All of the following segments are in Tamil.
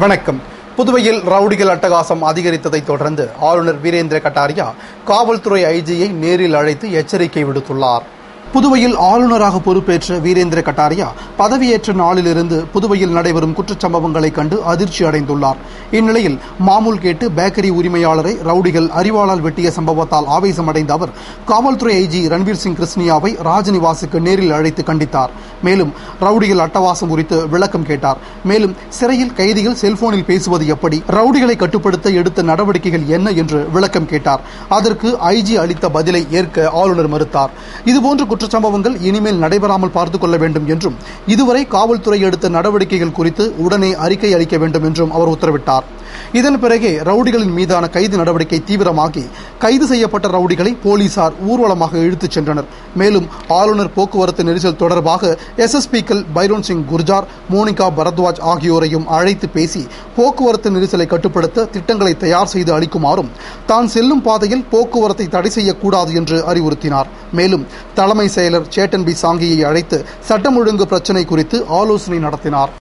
வணக்கம். புதுவையில் ரவுடிகள் அட்டகாசம் அதிகரித்ததை தொடர்ந்து ஆளுநர் வீரேந்திர கட்டாரியா காவல்துறை ஐஜியை நேரில் அழைத்து எச்சரிக்கை விடுத்துள்ளார். புதுவையில் ஆளுநராக பொறுப்பேற்ற வீரேந்திர கட்டாரியா பதவியேற்ற நாளிலிருந்து புதுவையில் நடைபெறும் குற்றச்சம்பவங்களை கண்டு அதிர்ச்சி அடைந்துள்ளார். இந்நிலையில் மாமூல் கேட்டு பேக்கரி உரிமையாளரை ரவுடிகள் அரிவாளால் வெட்டிய சம்பவத்தால் ஆவேசமடைந்த அவர் காவல்துறை ஐஜி ரன்வீர் சிங் கிருஷ்ணியாவை ராஜ்நிவாசுக்கு நேரில் அழைத்து கண்டித்தார். மேலும் ரவுடிகள் அட்டவாசம் குறித்து விளக்கம் கேட்டார். மேலும் சிறையில் கைதிகள் செல்போனில் பேசுவது எப்படி, ரவுடிகளை கட்டுப்படுத்த எடுத்த நடவடிக்கைகள் என்ன என்று விளக்கம் கேட்டார். அதற்கு ஐஜி அளித்த பதிலை ஏற்க ஆளுநர் மறுத்தார். இதுபோன்ற குற்றச்சம்பவங்கள் இனிமேல் நடைபெறாமல் பார்த்துக் கொள்ள வேண்டும் என்றும் இதுவரை காவல்துறை எடுத்த நடவடிக்கைகள் குறித்து உடனே அறிக்கை அளிக்க வேண்டும் என்றும் அவர் உத்தரவிட்டார். இதன் பிறகே ரவுடிகளின் மீதான கைது நடவடிக்கை தீவிரமாகி கைது செய்யப்பட்ட ரவுடிகளை போலீசார் ஊர்வலமாக இழுத்துச் சென்றனர். மேலும் ஆளுநர் போக்குவரத்து நெரிசல் தொடர்பாக எஸ்எஸ்பிக்கள் பைரோன் சிங் குர்ஜார், மோனிகா பரத்வாஜ் ஆகியோரையும் அழைத்து பேசி போக்குவரத்து நெரிசலை கட்டுப்படுத்த திட்டங்களை தயார் செய்து அளிக்குமாறும் தான் செல்லும் பாதையில் போக்குவரத்தை தடை செய்யக்கூடாது என்று அறிவுறுத்தினார். மேலும் தலைமை செயலர் சேட்டன் பி சாங்கியை அழைத்து சட்டம் ஒழுங்கு பிரச்சினை குறித்து ஆலோசனை நடத்தினார்.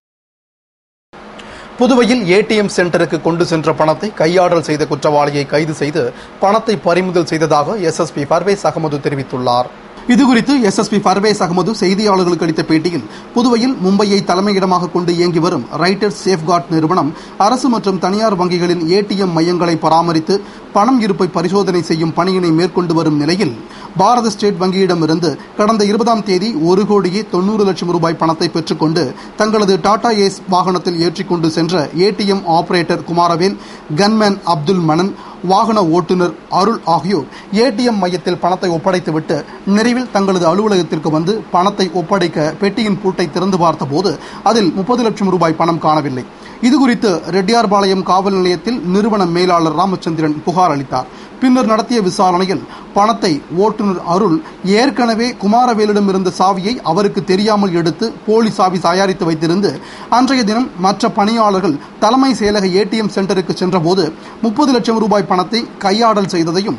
புதுவையில் ஏடிஎம் சென்டருக்கு கொண்டு சென்ற பணத்தை கையாடல் செய்த குற்றவாளியை கைது செய்து பணத்தை பறிமுதல் செய்ததாக எஸ்எஸ்பி பர்வேஸ் அகமது தெரிவித்துள்ளார். இதுகுறித்து எஸ்எஸ்பி பர்வேஸ் அகமது செய்தியாளர்களுக்கு அளித்த பேட்டியில், புதுவையில் மும்பையை தலைமையிடமாக கொண்டு இயங்கி வரும் ரைட்டர்ஸ் சேஃப்கார்ட் நிறுவனம் அரசு மற்றும் தனியார் வங்கிகளின் ஏடிஎம் மையங்களை பராமரித்து பணம் இருப்பை பரிசோதனை செய்யும் பணியினை மேற்கொண்டு வரும் நிலையில் பாரத ஸ்டேட் வங்கியிடமிருந்து கடந்த 20ஆம் தேதி 1,90,00,000 ரூபாய் பணத்தை பெற்றுக்கொண்டு தங்களது டாடா ஏஸ் வாகனத்தில் ஏற்றிக்கொண்டு சென்ற ATM operator Kumaravel, gunman Abdul Manan, வாகன ஓட்டுநர் அருள் ஆகியோர் ஏடிஎம் மையத்தில் பணத்தை ஒப்படைத்துவிட்டு நிறைவில் தங்களது அலுவலகத்திற்கு வந்து பணத்தை ஒப்படைக்க பெட்டியின் பூட்டை திறந்து பார்த்தபோது அதில் 30 லட்சம் ரூபாய் பணம் காணவில்லை. இதுகுறித்து ரெட்டியார்பாளையம் காவல் நிலையத்தில் நிறுவன மேலாளர் ராமச்சந்திரன் புகார் அளித்தார். பின்னர் நடத்திய விசாரணையில் பணத்தை ஓட்டுநர் அருள் ஏற்கனவே குமாரவேலிடம் இருந்த சாவியை அவருக்கு தெரியாமல் எடுத்து போலி சாவி தயாரித்து வைத்திருந்து அன்றைய தினம் மற்ற பணியாளர்கள் தலைமை செயலக ஏடிஎம் சென்டருக்கு சென்றபோது 30 லட்சம் ரூபாய் பணத்தை கையாடல் செய்ததையும்,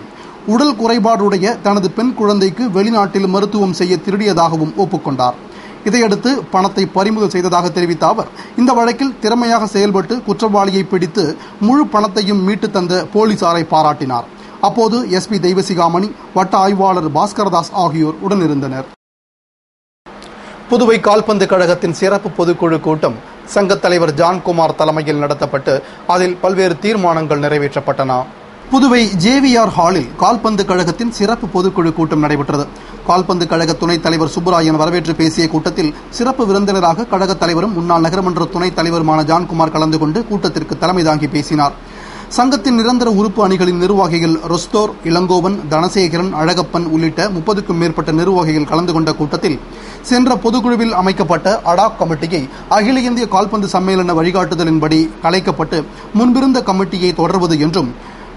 உடல் குறைபாடுடைய தனது பெண் குழந்தைக்கு வெளிநாட்டில் மருத்துவம் செய்ய திருடியதாகவும் ஒப்புக்கொண்டார். இதையடுத்து பணத்தை பறிமுதல் செய்ததாக தெரிவித்த அவர் இந்த வழக்கில் திறமையாக செயல்பட்டு குற்றவாளியை பிடித்து முழு பணத்தையும் மீட்டு தந்த போலீசாரை பாராட்டினார். அப்போது எஸ்பி தெய்வசிகாமணி, வட்ட ஆய்வாளர் பாஸ்கரதாஸ் ஆகியோர் உடனிருந்தனர். புதுவை கால்பந்து கழகத்தின் சிறப்பு பொதுக்குழு கூட்டம் சங்கத் தலைவர் ஜான்குமார் தலைமையில் நடத்தப்பட்டு அதில் பல்வேறு தீர்மானங்கள் நிறைவேற்றப்பட்டன. புதுவை ஜேவிஆர் ஹாலில் கால்பந்து கழகத்தின் சிறப்பு பொதுக்குழு கூட்டம் நடைபெற்றது. கால்பந்து கழக துணைத் தலைவர் சுப்புராயன் வரவேற்று பேசிய கூட்டத்தில் சிறப்பு விருந்தினராக கழக தலைவரும் முன்னாள் நகரமன்ற துணைத் தலைவருமான ஜான்குமார் கலந்து கொண்டு கூட்டத்திற்கு தலைமை தாங்கி பேசினார். சங்கத்தின் நிரந்தர உறுப்பு அணிகளின் நிர்வாகிகள் ரொஸ்தோர், இளங்கோவன், தனசேகரன், அழகப்பன் உள்ளிட்ட 30க்கும் மேற்பட்ட நிர்வாகிகள் கலந்து கொண்ட கூட்டத்தில் சென்ற பொதுக்குழுவில் அமைக்கப்பட்ட அடாக் கமிட்டியை அகில இந்திய கால்பந்து சம்மேளன வழிகாட்டுதலின்படி கலைக்கப்பட்டு முன்பிருந்த கமிட்டியை தொடர்வது என்றும்,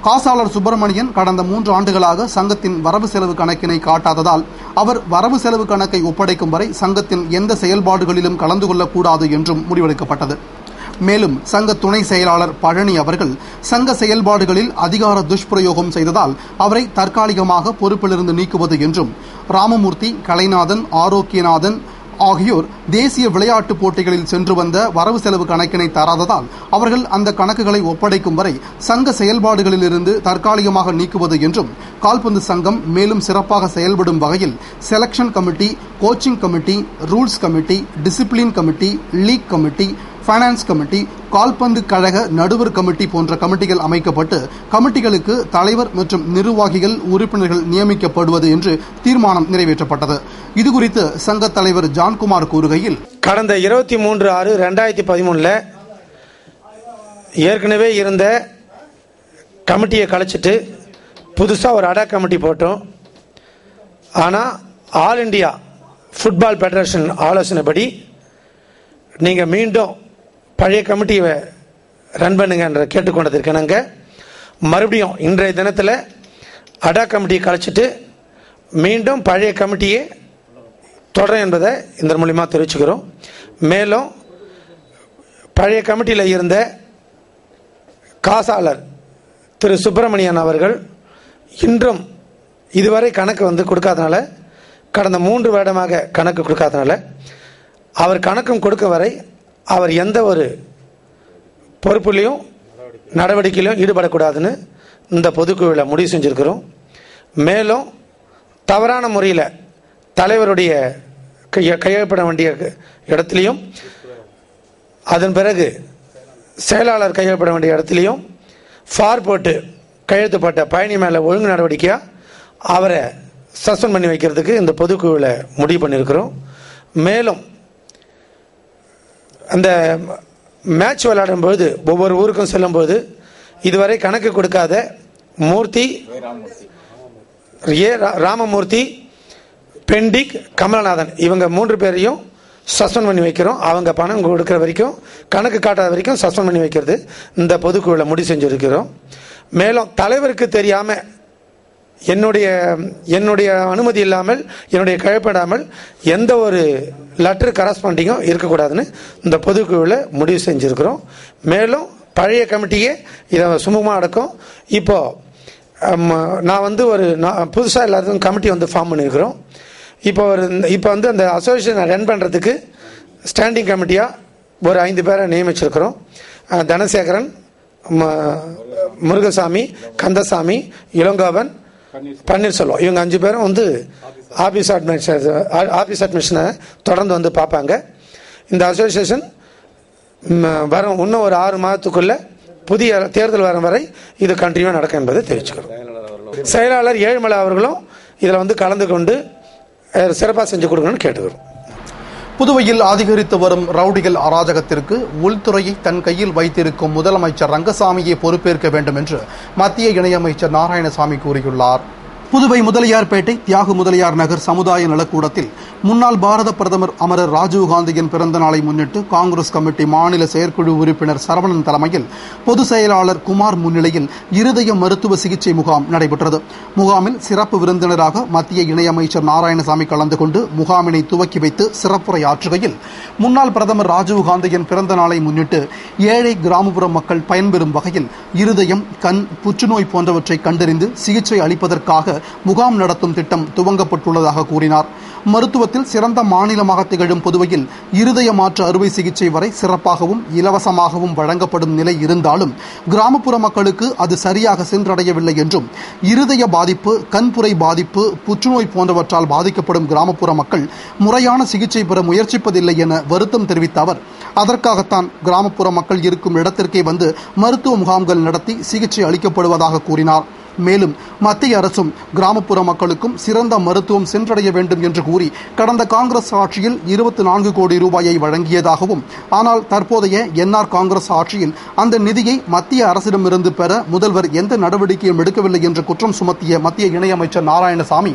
காசாளர் சுப்பிரமணியன் கடந்த 3 ஆண்டுகளாக சங்கத்தின் வரவு செலவு கணக்கினை காட்டாததால் அவர் வரவு செலவு கணக்கை ஒப்படைக்கும் வரை சங்கத்தின் எந்த செயல்பாடுகளிலும் கலந்து கொள்ளக்கூடாது என்றும் முடிவெடுக்கப்பட்டது. மேலும் சங்க துணை செயலாளர் பழனி அவர்கள் சங்க செயல்பாடுகளில் அதிகார துஷ்பிரயோகம் செய்ததால் அவரை தற்காலிகமாக பொறுப்பிலிருந்து நீக்குவது என்றும், ராமமூர்த்தி, கலைநாதன், ஆரோக்கியநாதன் ஆகியோர் தேசிய விளையாட்டுப் போட்டிகளில் சென்று வந்த வரவு செலவு கணக்கினை தராததால் அவர்கள் அந்த கணக்குகளை ஒப்படைக்கும் வரை சங்க செயல்பாடுகளில் இருந்து தற்காலிகமாக நீக்குவது என்றும், கால்பந்து சங்கம் மேலும் சிறப்பாக செயல்படும் வகையில் selection committee, coaching committee, rules committee, discipline committee, league committee, finance committee, கால்பந்து கழக நடுவர் கமிட்டி போன்ற கமிட்டிகள் அமைக்கப்பட்டு கமிட்டிகளுக்கு தலைவர் மற்றும் நிர்வாகிகள், உறுப்பினர்கள் நியமிக்கப்படுவது என்று தீர்மானம் நிறைவேற்றப்பட்டது. இதுகுறித்து சங்க தலைவர் ஜான்குமார் கூறுகையில், கடந்த 23/6/2013 ஏற்கனவே இருந்த கமிட்டியை கலைச்சிட்டு புதுசாக ஒரு அடா கமிட்டி போட்டோம். ஆனால் ஆல் இண்டியா ஃபுட்பால் ஃபெடரேஷன் ஆலோசனைப்படி நீங்கள் மீண்டும் பழைய கமிட்டியை ரன் பண்ணுங்க என்ற கேட்டுக்கொண்டதற்கு நாங்கள் மறுபடியும் இன்றைய தினத்தில் அடா கமிட்டியை கலைச்சிட்டு மீண்டும் பழைய கமிட்டியை தொடரும் என்பதை இந்த மூலிமா தெரிவிச்சுக்கிறோம். மேலும் பழைய கமிட்டியில் இருந்த காசாளர் திரு சுப்பிரமணியன் அவர்கள் இன்றும் இதுவரை கணக்கு கொடுக்காதனால, கடந்த 3 வருடமாக கணக்கு கொடுக்காதனால அவர் கணக்கும் கொடுக்க வரை அவர் எந்த ஒரு பொறுப்புலையும் நடவடிக்கையிலும் ஈடுபடக்கூடாதுன்னு இந்த பொதுக்குழுவில் முடிவு செஞ்சுருக்கிறோம். மேலும் தவறான முறையில் தலைவருடைய கையெழுப்பட வேண்டிய இடத்துலையும் அதன் பிறகு செயலாளர் கையெழுப்பட வேண்டிய இடத்துலையும் ஃபார் போட்டு கையெழுத்துப்பட்ட பயணி மேலே ஒழுங்கு நடவடிக்கையாக அவரை சஸ்பெண்ட் பண்ணி வைக்கிறதுக்கு இந்த பொதுக்குழுவில் முடிவு பண்ணியிருக்கிறோம். மேலும் அந்த மேட்ச் விளையாடும்போது ஒவ்வொரு ஊருக்கும் செல்லும்போது இதுவரை கணக்கு கொடுக்காத மூர்த்தி, ராமமூர்த்தி, பெண்டிக், கமலநாதன் இவங்க 3 பேரையும் சஸ்பெண்ட் பண்ணி வைக்கிறோம். அவங்க பணம் கொடுக்குற வரைக்கும், கணக்கு காட்டாத வரைக்கும் சஸ்பெண்ட் பண்ணி வைக்கிறது இந்த பொதுக்குழுவில் முடிவு செஞ்சுருக்கிறோம். மேலும் தலைவருக்கு தெரியாமல் என்னுடைய அனுமதி இல்லாமல், என்னுடைய கையெழுப்படாமல் எந்த ஒரு லெட்டர் கரஸ்பாண்டிங்கும் இருக்கக்கூடாதுன்னு இந்த பொதுக்குழுவில் முடிவு செஞ்சுருக்கிறோம். மேலும் பழைய கமிட்டியே இதை சுமூகமாக நடக்கும். இப்போது நான் புதுசாக எல்லாருக்கும் கமிட்டி ஃபார்ம் பண்ணியிருக்கிறோம். இப்போ அந்த அசோசியேஷனை ரன் பண்ணுறதுக்கு ஸ்டாண்டிங் கமிட்டியாக ஒரு 5 பேரை நியமிச்சிருக்கிறோம். தனசேகரன், முருகசாமி, கந்தசாமி, இளங்கோவன், பன்னீர்செல்வம் இவங்க 5 பேரும் ஆபீஸ் அட்மினிஸ்ட்ரேஷனை தொடர்ந்து பார்ப்பாங்க. இந்த அசோசியேஷன் வரும் இன்னும் ஒரு 6 மாதத்துக்குள்ள புதிய தேர்தல் வரும் வரை இது கண்டினியூ நடக்கும் என்பதை தெரிவிச்சுக்கிறோம். செயலாளர் ஏழுமலை அவர்களும் இதில் கலந்து கொண்டு சிறப்பாக செஞ்சு கொடுக்கணும்னு கேட்டுக்கிறோம். புதுவையில் அதிகரித்து வரும் ரவுடிகள் அராஜகத்திற்கு உள்துறையை தன் கையில் வைத்திருக்கும் முதலமைச்சர் ரங்கசாமியை பொறுப்பேற்க வேண்டும் என்று மத்திய இணையமைச்சர் நாராயணசாமி கூறியுள்ளார். புதுவை முதலியார்பேட்டை தியாகு முதலியார் நகர் சமுதாய நலக்கூடத்தில் முன்னாள் பாரத பிரதமர் அமரர் ராஜீவ்காந்தியின் பிறந்த நாளை முன்னிட்டு காங்கிரஸ் கமிட்டி மாநில செயற்குழு உறுப்பினர் சரவணன் தலைமையில் பொதுச் செயலாளர் குமார் முன்னிலையில் இருதய மருத்துவ சிகிச்சை முகாம் நடைபெற்றது. முகாமில் சிறப்பு விருந்தினராக மத்திய இணையமைச்சர் நாராயணசாமி கலந்து கொண்டு முகாமினை துவக்கி வைத்து சிறப்புரையாற்றுகையில், முன்னாள் பிரதமர் ராஜீவ்காந்தியின் பிறந்த நாளை முன்னிட்டு ஏழை கிராமப்புற மக்கள் பயன்பெறும் வகையில் இருதயம், கண், புற்றுநோய் போன்றவற்றை கண்டறிந்து சிகிச்சை அளிப்பதற்காக முகாம் நடத்தும் திட்டம் துவங்கப்பட்டுள்ளதாக கூறினார். மருத்துவத்தில் சிறந்த மாநிலமாக திகழும் புதுவையில் இருதய மாற்று அறுவை சிகிச்சை வரை சிறப்பாகவும் இலவசமாகவும் வழங்கப்படும் நிலை இருந்தாலும் கிராமப்புற மக்களுக்கு அது சரியாக சென்றடையவில்லை என்றும், இருதய பாதிப்பு, கண்புரை பாதிப்பு, புற்றுநோய் போன்றவற்றால் பாதிக்கப்படும் கிராமப்புற மக்கள் முறையான சிகிச்சை பெற முயற்சிப்பதில்லை என வருத்தம் தெரிவித்த அவர், அதற்காகத்தான் கிராமப்புற மக்கள் இருக்கும் இடத்திற்கே மருத்துவ முகாம்கள் நடத்தி சிகிச்சை அளிக்கப்படுவதாக கூறினார். மேலும் மத்திய அரசும் கிராமப்புற மக்களுக்கும் சிறந்த மருத்துவம் சென்றடைய வேண்டும் என்று கூறி கடந்த காங்கிரஸ் ஆட்சியில் 24 கோடி ரூபாயை வழங்கியதாகவும், ஆனால் தற்போதைய என்ஆர் காங்கிரஸ் ஆட்சியில் அந்த நிதியை மத்திய அரசிடமிருந்து பெற முதல்வர் எந்த நடவடிக்கையும் எடுக்கவில்லை என்று குற்றம் சுமத்திய மத்திய இணையமைச்சர் நாராயணசாமி,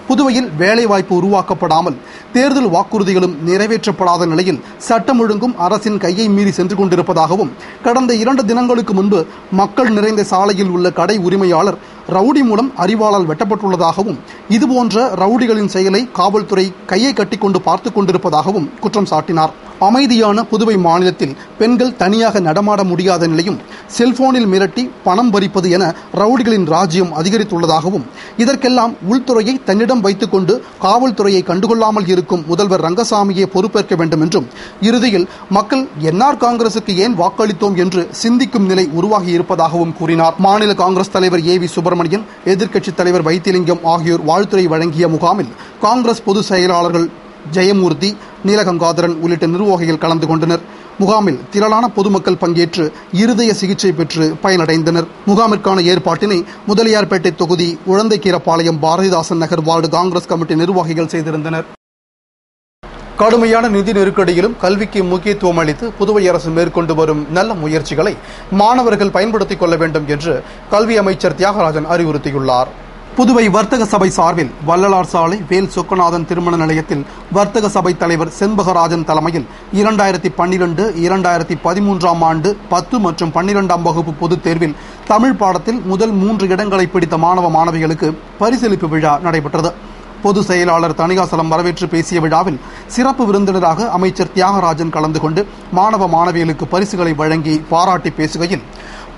புதுவையில் வேலைவாய்ப்பு உருவாக்கப்படாமல் தேர்தல் வாக்குறுதிகளும் நிறைவேற்றப்படாத நிலையில் சட்டம் ஒழுங்கும் அரசின் கையை மீறி சென்று கொண்டிருப்பதாகவும், கடந்த 2 தினங்களுக்கு முன்பு மக்கள் நிறைந்த சாலையில் உள்ள கடை உரிமையாளர் ரவுடி மூலம் அறிவாளால் வெட்டப்பட்டுள்ளதாகவும், இதுபோன்ற ரவுடிகளின் செயலை காவல்துறை கையை கட்டிக்கொண்டு பார்த்துக் கொண்டிருப்பதாகவும் குற்றம் சாட்டினார். அமைதியான புதுவை மாநிலத்தில் பெண்கள் தனியாக நடமாட முடியாத நிலையும், செல்போனில் மிரட்டி பணம் பறிப்பது என ரவுடிகளின் ராஜ்யம் அதிகரித்துள்ளதாகவும், இதற்கெல்லாம் உள்துறையை தன்னிடம் வைத்துக் கொண்டு காவல்துறையை கண்டுகொள்ளாமல் இருக்கும் முதல்வர் ரங்கசாமியை பொறுப்பேற்க வேண்டும் என்றும், இறுதியில் மக்கள் என்ஆர் காங்கிரசுக்கு ஏன் வாக்களித்தோம் என்று சிந்திக்கும் நிலை உருவாகி இருப்பதாகவும் கூறினார். மாநில காங்கிரஸ் தலைவர் ஏவி சுப்பிரமணியன், எதிர்க்கட்சித் தலைவர் வைத்திலிங்கம் ஆகியோர் வாழ்த்துரை வழங்கிய முகாமில் காங்கிரஸ் பொதுச் செயலாளர்கள் ஜெயமூர்த்தி, நீலகங்காதரன் உள்ளிட்ட நிர்வாகிகள் கலந்து கொண்டனர். முகாமில் திரளான பொதுமக்கள் பங்கேற்று இருதய சிகிச்சை பெற்று பயனடைந்தனர். முகாமிற்கான ஏற்பாட்டினை முதலியார்பேட்டை தொகுதி உழந்தைக்கீரப்பாளையம் பாரதிதாசன் நகர் வார்டு காங்கிரஸ் கமிட்டி நிர்வாகிகள் செய்திருந்தனர். கடுமையான நிதி நெருக்கடியிலும் கல்விக்கு முக்கியத்துவம் அளித்து புதுவை அரசு மேற்கொண்டு வரும் நல்ல முயற்சிகளை மாணவர்கள் பயன்படுத்திக் கொள்ள வேண்டும் என்று கல்வி அமைச்சர் தியாகராஜன் அறிவுறுத்தியுள்ளார். புதுவை வர்த்தக சபை சார்பில் வள்ளலார் சாலை வேல் சொக்கநாதன் திருமண நிலையத்தில் வர்த்தக சபை தலைவர் செண்பகராஜன் தலைமையில் 2012, 2013 ஆண்டு 10 மற்றும் 12ஆம் வகுப்பு பொதுத் தேர்வில் தமிழ் பாடத்தில் முதல் 3 இடங்களை பிடித்த மாணவ மாணவிகளுக்கு பரிசளிப்பு விழா நடைபெற்றது. பொதுச் செயலாளர் தணிகாசலம் வரவேற்று பேசிய விழாவில் சிறப்பு விருந்தினராக அமைச்சர் தியாகராஜன் கலந்து கொண்டு மாணவ மாணவிகளுக்கு பரிசுகளை வழங்கி பாராட்டி பேசுகையில்,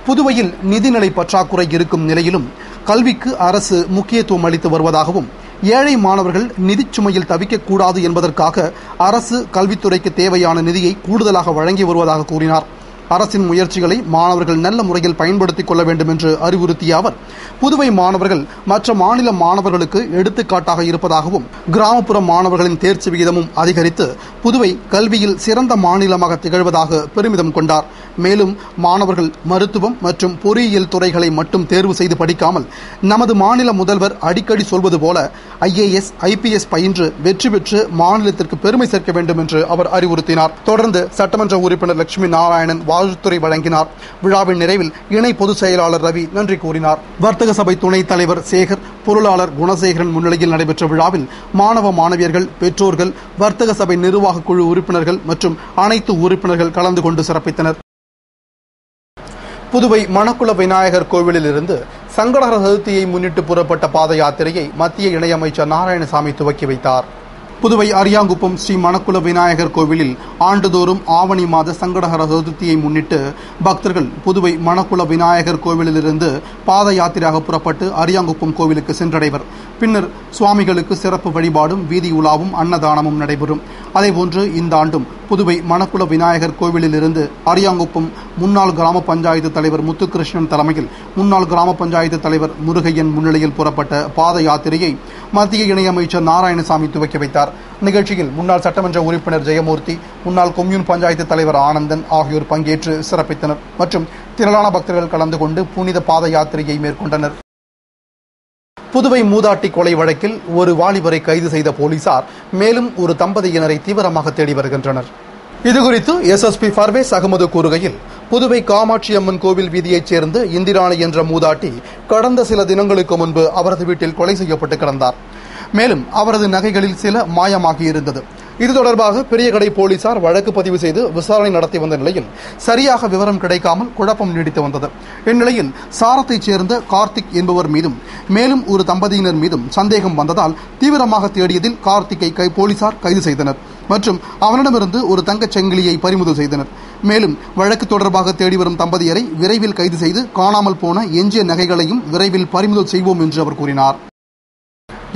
புதுவையில் நிதிநிலை பற்றாக்குறை இருக்கும் நிலையிலும் கல்விக்கு அரசு முக்கியத்துவம் அளித்து வருவதாகவும், ஏழை மாணவர்கள் நிதிச் சுமையில் தவிக்கக்கூடாது என்பதற்காக அரசு கல்வித்துறைக்கு தேவையான நிதியை கூடுதலாக வழங்கி வருவதாக கூறினார். அரசின் முயற்சிகளை மாணவர்கள் நல்ல முறையில் பயன்படுத்திக் கொள்ள வேண்டும் என்று அறிவுறுத்திய அவர், புதுவை மாணவர்கள் மற்ற மாநில மாணவர்களுக்கு எடுத்துக்காட்டாக இருப்பதாகவும், கிராமப்புற மாணவர்களின் தேர்ச்சி விகிதமும் அதிகரித்து புதுவை கல்வியில் சிறந்த மாநிலமாக திகழ்வதாக பெருமிதம் கொண்டார். மேலும் மாணவர்கள் மருத்துவம் மற்றும் பொறியியல் துறைகளை மட்டும் தேர்வு செய்து படிக்காமல் நமது மாநில முதல்வர் அடிக்கடி சொல்வது போல IAS, IPS பயின்று வெற்றி பெற்று மாநிலத்திற்கு பெருமை சேர்க்க வேண்டும் என்று அவர் அறிவுறுத்தினார். தொடர்ந்து சட்டமன்ற உறுப்பினர் லட்சுமி நாராயணன் வாழ்த்துரை வழங்கினார். விழாவின் நிறைவில் இணை பொதுச் செயலாளர் ரவி நன்றி கூறினார். வர்த்தக சபை துணைத் தலைவர் சேகர், பொருளாளர் குணசேகரன் முன்னிலையில் நடைபெற்ற விழாவில் மாணவ மாணவியர்கள், பெற்றோர்கள், வர்த்தக சபை நிர்வாக குழு உறுப்பினர்கள் மற்றும் அனைத்து உறுப்பினர்கள் கலந்து கொண்டு சிறப்பித்தனர். புதுவை மணக்குள விநாயகர் கோவிலில் இருந்து சங்கடஹர சதுர்த்தியை முன்னிட்டு புறப்பட்ட பாத யாத்திரையை மத்திய இணையமைச்சர் நாராயணசாமி துவக்கி வைத்தார். புதுவை அரியாங்குப்பம் ஸ்ரீ மணக்குள விநாயகர் கோவிலில் ஆண்டுதோறும் ஆவணி மாத சங்கடஹர சதுர்த்தியை முன்னிட்டு பக்தர்கள் புதுவை மணக்குள விநாயகர் கோவிலிலிருந்து பாத யாத்திரையாக புறப்பட்டு அரியாங்குப்பம் கோவிலுக்கு சென்றடைவர். பின்னர் சுவாமிகளுக்கு சிறப்பு வழிபாடும் வீதி உலாவும் அன்னதானமும் நடைபெறும். அதேபோன்று இந்த ஆண்டும் புதுவை மணக்குள விநாயகர் கோவிலில் இருந்து அரியாங்குப்பம் முன்னாள் கிராம பஞ்சாயத்து தலைவர் முத்துகிருஷ்ணன் தலைமையில் முன்னாள் கிராம பஞ்சாயத்து தலைவர் முருகையன் முன்னிலையில் புறப்பட்ட பாத யாத்திரையை மத்திய இணையமைச்சர் நாராயணசாமி துவக்கி வைத்தார். நிகழ்ச்சியில் முன்னாள் சட்டமன்ற உறுப்பினர் ஜெயமூர்த்தி, முன்னாள் கொம்யூன் பஞ்சாயத்து தலைவர் ஆனந்தன் ஆகியோர் பங்கேற்று சிறப்பித்தனர் மற்றும் திரளான பக்தர்கள் கலந்து கொண்டு புனித பாத யாத்திரையை மேற்கொண்டனர். புதுவை மூதாட்டி கொலை வழக்கில் ஒரு வாலிபரை கைது செய்த போலீசார் மேலும் ஒரு தம்பதியினரை தீவிரமாக தேடி வருகின்றனர். இதுகுறித்து SSP பர்வேஸ் அகமது கூறுகையில், புதுவை காமாட்சி அம்மன் கோவில் வீதியைச் சேர்ந்த இந்திராணி என்ற மூதாட்டி கடந்த சில தினங்களுக்கு முன்பு அவரது வீட்டில் கொலை செய்யப்பட்டு கிடந்தார். மேலும் அவரது நகைகளில் சில மாயமாகியிருந்தது. இது தொடர்பாக பெரியகடை போலீசார் வழக்கு பதிவு செய்து விசாரணை நடத்தி வந்த நிலையில் சரியாக விவரம் கிடைக்காமல் குழப்பம் நீடித்து வந்தது. இந்நிலையில் சாரத்தைச் சேர்ந்த கார்த்திக் என்பவர் மீதும் மேலும் ஒரு தம்பதியினர் மீதும் சந்தேகம் வந்ததால் தீவிரமாக தேடியதில் கார்த்திக்கை போலீசார் கைது செய்தனர் மற்றும் அவனிடமிருந்து ஒரு தங்கச் சங்கிலியை பறிமுதல் செய்தனர். மேலும் வழக்கு தொடர்பாக தேடி வரும் தம்பதியரை விரைவில் கைது செய்து காணாமல் போன எஞ்சிய நகைகளையும் விரைவில் பறிமுதல் செய்வோம் என்று அவர் கூறினார்.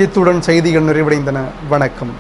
இத்துடன் செய்திகள் நிறைவடைந்தன. வணக்கம்.